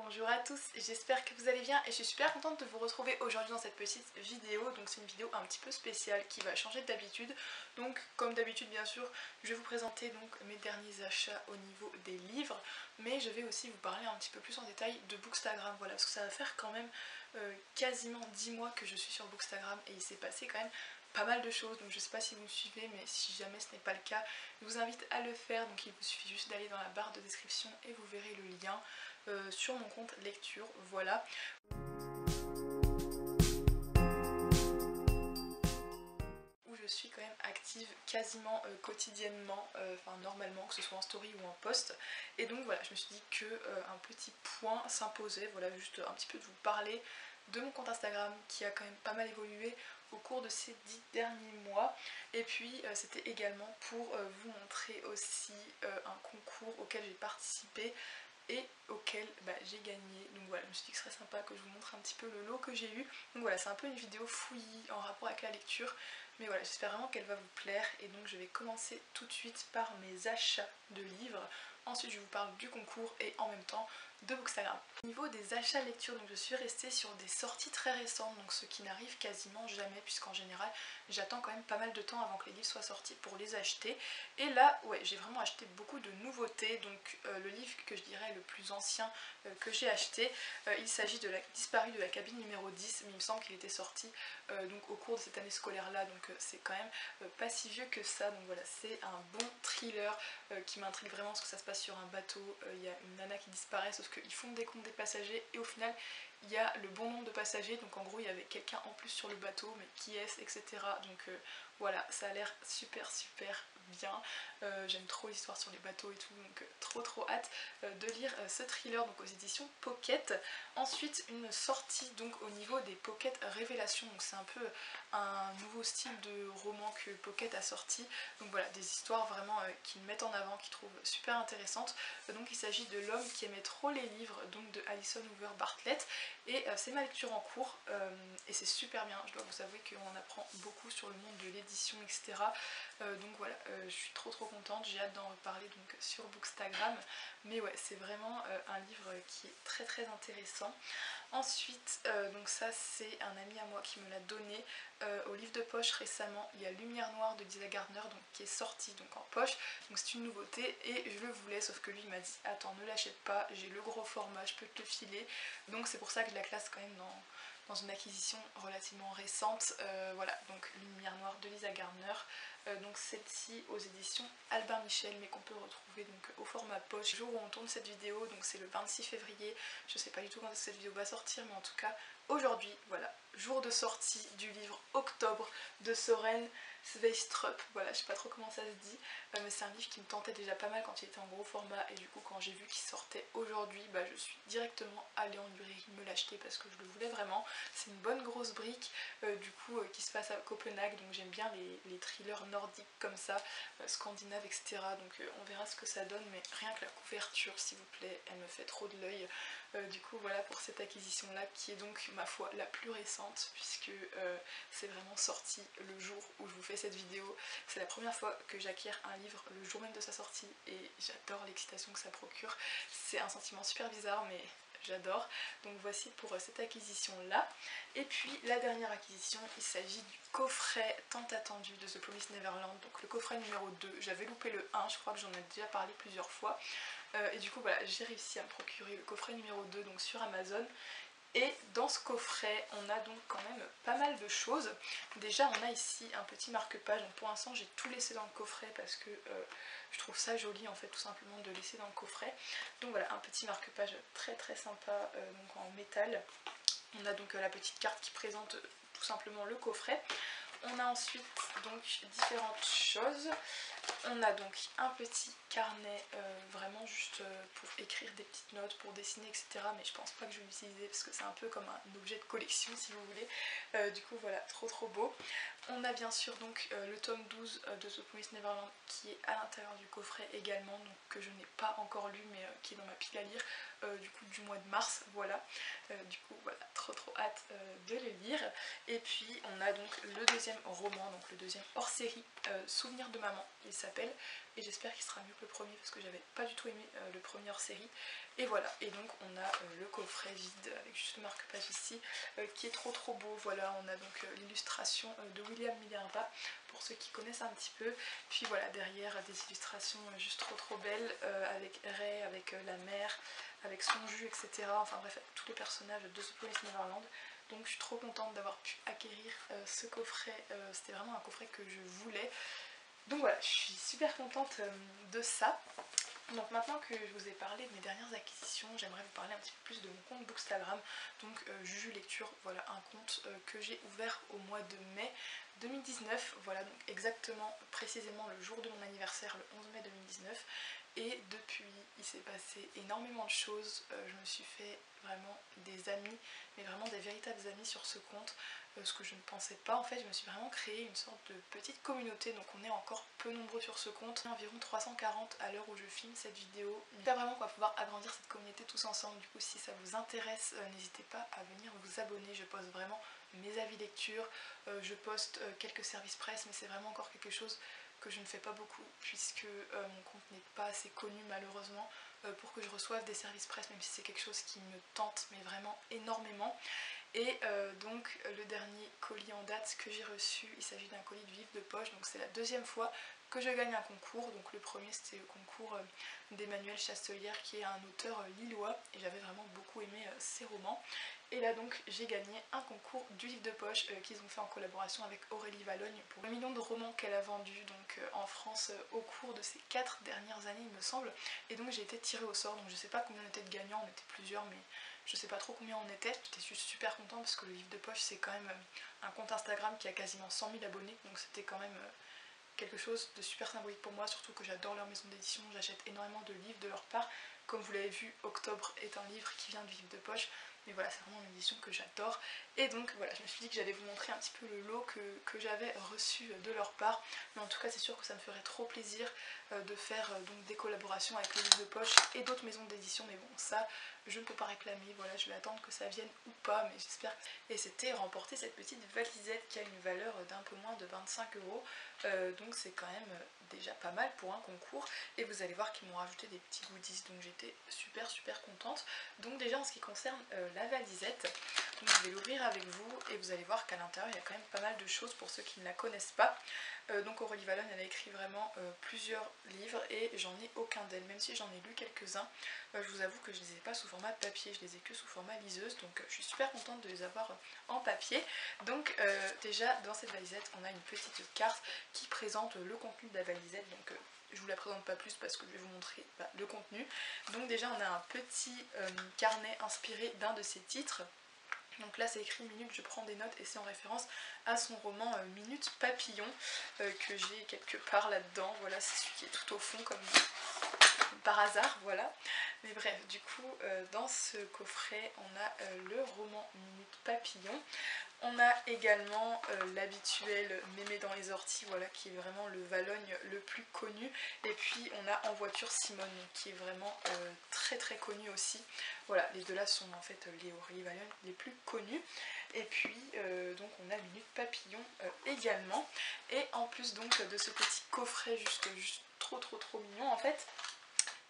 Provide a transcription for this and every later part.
Bonjour à tous, j'espère que vous allez bien et je suis super contente de vous retrouver aujourd'hui dans cette petite vidéo. Donc c'est une vidéo un petit peu spéciale qui va changer d'habitude. Donc comme d'habitude bien sûr, je vais vous présenter donc mes derniers achats au niveau des livres, mais je vais aussi vous parler un petit peu plus en détail de Bookstagram. Voilà, parce que ça va faire quand même quasiment 10 mois que je suis sur Bookstagram et il s'est passé quand même pas mal de choses, donc je sais pas si vous me suivez, mais si jamais ce n'est pas le cas, je vous invite à le faire. Donc il vous suffit juste d'aller dans la barre de description et vous verrez le lien sur mon compte lecture, voilà. Où je suis quand même active quasiment quotidiennement, enfin normalement, que ce soit en story ou en post. Et donc voilà, je me suis dit que un petit point s'imposait, voilà, juste un petit peu de vous parler de mon compte Instagram qui a quand même pas mal évolué au cours de ces 10 derniers mois. Et puis c'était également pour vous montrer aussi un concours auquel j'ai participé et auquel j'ai gagné. Donc voilà, je me suis dit que ce serait sympa que je vous montre un petit peu le lot que j'ai eu. Donc voilà, c'est un peu une vidéo fouillie en rapport avec la lecture, mais voilà, j'espère vraiment qu'elle va vous plaire. Et donc je vais commencer tout de suite par mes achats de livres. Ensuite je vous parle du concours et en même temps de Bookstagram. Au niveau des achats lecture, donc je suis restée sur des sorties très récentes, donc ce qui n'arrive quasiment jamais, puisqu'en général j'attends quand même pas mal de temps avant que les livres soient sortis pour les acheter. Et là, ouais, j'ai vraiment acheté beaucoup de nouveautés. Donc le livre que je dirais le plus ancien que j'ai acheté, il s'agit de La disparue de la cabine numéro 10, mais il me semble qu'il était sorti donc au cours de cette année scolaire là, donc c'est quand même pas si vieux que ça. Donc voilà, c'est un bon thriller qui m'intrigue vraiment parce que ça se passe sur un bateau, il y a une nana qui disparaît, sauf qu'ils font des comptes des passagers et au final il y a le bon nombre de passagers, donc en gros il y avait quelqu'un en plus sur le bateau, mais qui est-ce, etc. Donc voilà, ça a l'air super bien. J'aime trop l'histoire sur les bateaux et tout, donc trop hâte de lire ce thriller donc aux éditions Pocket. Ensuite une sortie donc au niveau des Pocket Révélations, donc c'est un peu un nouveau style de roman que Pocket a sorti. Donc voilà, des histoires vraiment qui mettent en avant, qui trouvent super intéressantes. Donc il s'agit de L'homme qui aimait trop les livres, donc de Alison Hoover Bartlett. Et c'est ma lecture en cours et c'est super bien. Je dois vous avouer qu'on apprend beaucoup sur le monde de l'édition, etc. Donc voilà, je suis trop contente, j'ai hâte d'en reparler donc sur Bookstagram. Mais ouais, c'est vraiment un livre qui est très intéressant. Ensuite, donc ça c'est un ami à moi qui me l'a donné au livre de poche récemment. Il y a Lumière Noire de Lisa Gardner donc, qui est sorti donc en poche, donc c'est une nouveauté et je le voulais, sauf que lui il m'a dit attends, ne l'achète pas, j'ai le gros format, je peux te le filer. Donc c'est pour ça que je la classe quand même dans une acquisition relativement récente. Voilà, donc Lumière Noire de Lisa Gardner, donc celle-ci aux éditions Albin Michel, mais qu'on peut retrouver donc au format poche. Le jour où on tourne cette vidéo, donc c'est le 26 février, je sais pas du tout quand cette vidéo va sortir, mais en tout cas aujourd'hui, voilà, jour de sortie du livre Octobre de Soren Sveistrup. Voilà, je sais pas trop comment ça se dit, mais c'est un livre qui me tentait déjà pas mal quand il était en gros format, et du coup quand j'ai vu qu'il sortait aujourd'hui, je suis directement allée en librairie me l'acheter parce que je le voulais vraiment. C'est une bonne grosse brique du coup qui se passe à Copenhague, donc j'aime bien les thrillers nordiques comme ça, scandinaves, etc. Donc on verra ce que ça donne, mais rien que la couverture s'il vous plaît, elle me fait trop de l'œil. Du coup voilà pour cette acquisition là qui est donc ma foi la plus récente, puisque c'est vraiment sorti le jour où je vous fais cette vidéo. C'est la première fois que j'acquiers un livre le jour même de sa sortie et j'adore l'excitation que ça procure. C'est un sentiment super bizarre mais j'adore. Donc voici pour cette acquisition là. Et puis la dernière acquisition, il s'agit du coffret tant attendu de The Promised Neverland, donc le coffret numéro 2. J'avais loupé le 1, je crois que j'en ai déjà parlé plusieurs fois. Et du coup voilà, j'ai réussi à me procurer le coffret numéro 2 donc sur Amazon. Et dans ce coffret, on a donc quand même pas mal de choses. Déjà, on a ici un petit marque-page. Pour l'instant, j'ai tout laissé dans le coffret parce que je trouve ça joli en fait, tout simplement de laisser dans le coffret. Donc voilà, un petit marque-page très sympa donc en métal. On a donc la petite carte qui présente tout simplement le coffret. On a ensuite donc différentes choses. On a donc un petit carnet vraiment juste pour écrire des petites notes, pour dessiner, etc. Mais je pense pas que je vais l'utiliser parce que c'est un peu comme un objet de collection si vous voulez. Du coup voilà, trop beau. On a bien sûr donc le tome 12 de The Promised Neverland qui est à l'intérieur du coffret également, donc que je n'ai pas encore lu mais qui est dans ma pile à lire du coup du mois de mars, voilà. Du coup voilà, trop hâte de le lire. Et puis on a donc le deuxième roman, donc le deuxième hors série, Souvenir de maman il s'appelle, et j'espère qu'il sera mieux que le premier parce que j'avais pas du tout aimé le premier hors série. Et voilà, et donc on a le coffret coffret vide avec juste le marque-page ici qui est trop beau. Voilà, on a donc l'illustration de William Minerva pour ceux qui connaissent un petit peu. Puis voilà, derrière des illustrations juste trop belles avec Ray, avec la mère, avec son jus, etc. Enfin bref, tous les personnages de The Promised Neverland. Donc je suis trop contente d'avoir pu acquérir ce coffret, c'était vraiment un coffret que je voulais. Donc voilà, je suis super contente de ça. Donc maintenant que je vous ai parlé de mes dernières acquisitions, j'aimerais vous parler un petit peu plus de mon compte Bookstagram. Donc Juju Lecture, voilà un compte que j'ai ouvert au mois de mai 2019. Voilà, donc exactement, précisément le jour de mon anniversaire, le 11 mai 2019. Et depuis, il s'est passé énormément de choses. Je me suis fait vraiment des amis, mais vraiment des véritables amis sur ce compte. Ce que je ne pensais pas. En fait, je me suis vraiment créé une sorte de petite communauté, donc on est encore peu nombreux sur ce compte, environ 340 à l'heure où je filme cette vidéo. J'espère vraiment qu'on va pouvoir agrandir cette communauté tous ensemble. Du coup, si ça vous intéresse, n'hésitez pas à venir vous abonner. Je poste vraiment mes avis lecture, je poste quelques services presse, mais c'est vraiment encore quelque chose que je ne fais pas beaucoup puisque mon compte n'est pas assez connu malheureusement pour que je reçoive des services presse, même si c'est quelque chose qui me tente mais vraiment énormément. Et donc le dernier colis en date que j'ai reçu, il s'agit d'un colis de Vive de Poche, donc c'est la deuxième fois que je gagne un concours. Donc le premier c'était le concours d'Emmanuel Chastelière qui est un auteur lillois et j'avais vraiment beaucoup aimé ses romans. Et là donc j'ai gagné un concours du Livre de Poche qu'ils ont fait en collaboration avec Aurélie Valogne pour 1 million de romans qu'elle a vendus donc en France au cours de ces 4 dernières années il me semble. Et donc j'ai été tirée au sort, donc je sais pas combien on était de gagnants, on était plusieurs mais je sais pas trop combien on était. J'étais juste super contente parce que le Livre de Poche c'est quand même un compte Instagram qui a quasiment 100 000 abonnés, donc c'était quand même quelque chose de super symbolique pour moi, surtout que j'adore leur maison d'édition, j'achète énormément de livres de leur part. Comme vous l'avez vu, Octobre est un livre qui vient du Livre de Poche, mais voilà, c'est vraiment une édition que j'adore. Et donc voilà, je me suis dit que j'allais vous montrer un petit peu le lot que j'avais reçu de leur part. Mais en tout cas, c'est sûr que ça me ferait trop plaisir de faire donc des collaborations avec le Livre de Poche et d'autres maisons d'édition. Mais bon, ça, je ne peux pas réclamer. Voilà, je vais attendre que ça vienne ou pas, mais j'espère. Et c'était remporter cette petite valisette qui a une valeur d'un peu moins de 25 €. Donc c'est quand même déjà pas mal pour un concours. Et vous allez voir qu'ils m'ont rajouté des petits goodies, donc j'étais super contente. Donc déjà en ce qui concerne la valisette, donc je vais l'ouvrir avec vous et vous allez voir qu'à l'intérieur il y a quand même pas mal de choses pour ceux qui ne la connaissent pas. Donc Aurélie Valogne elle a écrit vraiment plusieurs livres et j'en ai aucun d'elle, même si j'en ai lu quelques-uns. Je vous avoue que je les ai pas sous format papier, je les ai que sous format liseuse, donc je suis super contente de les avoir en papier. Donc déjà dans cette valisette on a une petite carte qui présente le contenu de la valisette, donc je vous la présente pas plus parce que je vais vous montrer le contenu. Donc déjà on a un petit carnet inspiré d'un de ses titres. Donc là c'est écrit Minute, je prends des notes et c'est en référence à son roman Minute Papillon que j'ai quelque part là-dedans. Voilà, c'est celui qui est tout au fond comme par hasard, voilà. Mais bref, du coup dans ce coffret on a le roman Minute Papillon. On a également l'habituel Mémé dans les orties, voilà, qui est vraiment le Valogne le plus connu. Et puis on a En voiture Simone, qui est vraiment très connu aussi. Voilà, les deux là sont en fait les Aurélie Valogne les plus connus. Et puis donc on a Minute Papillon également. Et en plus donc de ce petit coffret juste trop mignon en fait,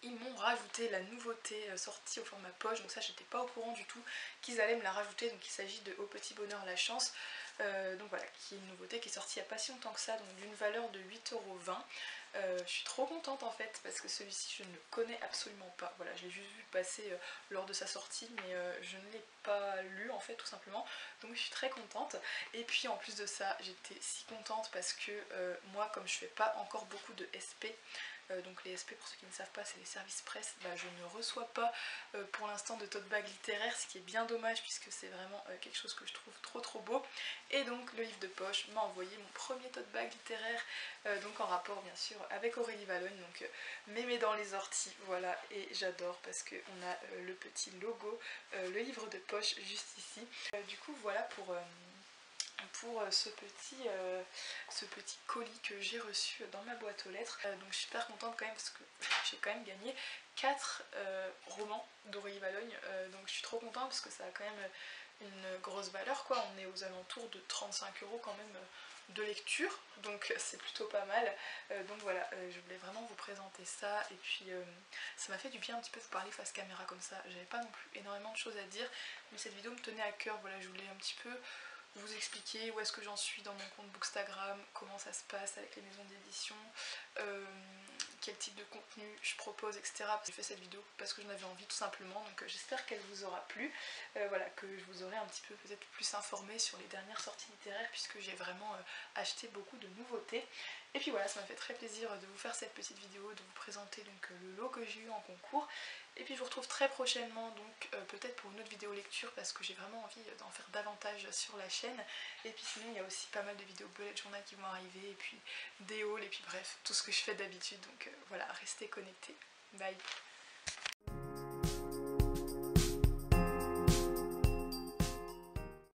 ils m'ont rajouté la nouveauté sortie au format poche, donc ça j'étais pas au courant du tout qu'ils allaient me la rajouter. Donc il s'agit de Au petit bonheur la chance, donc voilà, qui est une nouveauté qui est sortie il n'y a pas si longtemps que ça, donc d'une valeur de 8,20 €. Je suis trop contente en fait parce que celui-ci je ne le connais absolument pas. Voilà, je l'ai juste vu passer lors de sa sortie, mais je ne l'ai pas lu en fait tout simplement, donc je suis très contente. Et puis en plus de ça j'étais si contente parce que moi comme je fais pas encore beaucoup de SP, donc les SP pour ceux qui ne savent pas c'est les services presse, je ne reçois pas pour l'instant de tote bag littéraire, ce qui est bien dommage puisque c'est vraiment quelque chose que je trouve trop beau. Et donc le Livre de Poche m'a envoyé mon premier tote bag littéraire, donc en rapport bien sûr avec Aurélie Valogne, donc Mémé dans les orties, voilà, et j'adore parce qu'on a le petit logo, le Livre de Poche juste ici. Du coup voilà pour ce petit colis que j'ai reçu dans ma boîte aux lettres. Donc je suis super contente quand même parce que j'ai quand même gagné 4 romans d'Aurélie Valogne, donc je suis trop contente parce que ça a quand même une grosse valeur quoi, on est aux alentours de 35 € quand même de lecture, donc c'est plutôt pas mal. Donc voilà, je voulais vraiment vous présenter ça, et puis ça m'a fait du bien un petit peu de vous parler face caméra comme ça. J'avais pas non plus énormément de choses à dire, mais cette vidéo me tenait à cœur. Voilà, je voulais un petit peu vous expliquer où est-ce que j'en suis dans mon compte Bookstagram, comment ça se passe avec les maisons d'édition, quel type de contenu je propose, etc. J'ai fait cette vidéo parce que j'en avais envie tout simplement, donc j'espère qu'elle vous aura plu, voilà, que je vous aurai un petit peu peut-être plus informé sur les dernières sorties littéraires, puisque j'ai vraiment acheté beaucoup de nouveautés. Et puis voilà, ça m'a fait très plaisir de vous faire cette petite vidéo, de vous présenter donc le lot que j'ai eu en concours. Et puis je vous retrouve très prochainement, donc peut-être pour une autre vidéo lecture, parce que j'ai vraiment envie d'en faire davantage sur la chaîne. Et puis sinon il y a aussi pas mal de vidéos bullet journal qui vont arriver, et puis des hauls, et puis bref, tout ce que je fais d'habitude. Donc voilà, restez connectés. Bye.